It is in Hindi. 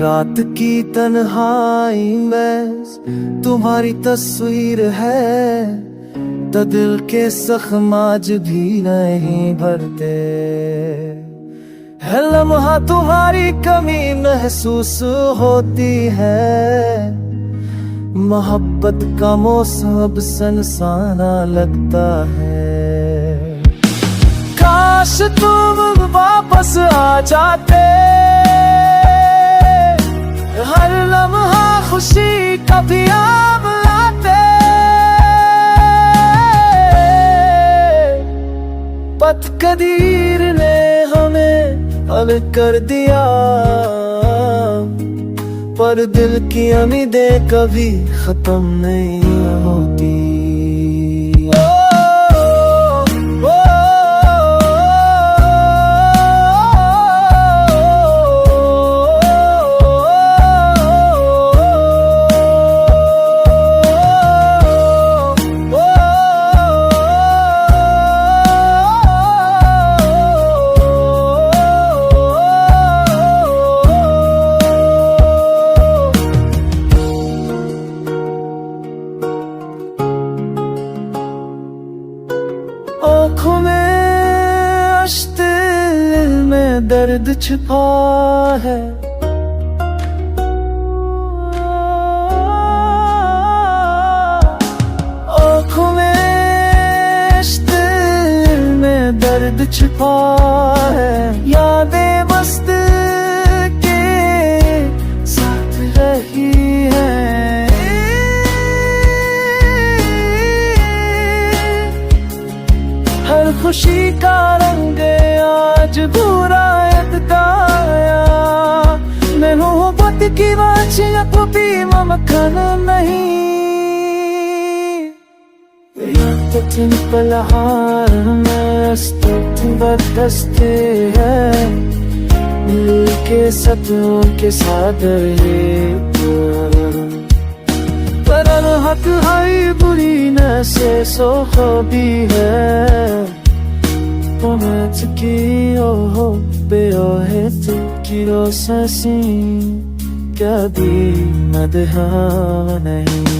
रात की तन्हाई में तुम्हारी तस्वीर है, तो दिल के जख्म आज भी नहीं भरते। है लम्हा तुम्हारी कमी महसूस होती है, मोहब्बत का मौसम अब सनसाना लगता है। काश तुम वापस आ जाते, हर लम्हा खुशी का पियाम लाते। पतकदीर ने हमें अलग कर दिया, पर दिल की उम्मीदें कभी खत्म नहीं होती। आँखों में अश्क, दिल में दर्द छिपा है। आँखों में अश्क, दिल में दर्द छिपा है। यादें मस्त के साथ रही है, हर खुशी का रंग आज बुरा गाया। मैं मोहब्बत की वाचिया को भी ममकन नहीं, तुम पलहार में बदस्ते है। दिल के सपनों के साथ पर हक है बुरी न से सो भी है। Ki o be o het ki o sasi kadi madha nahi।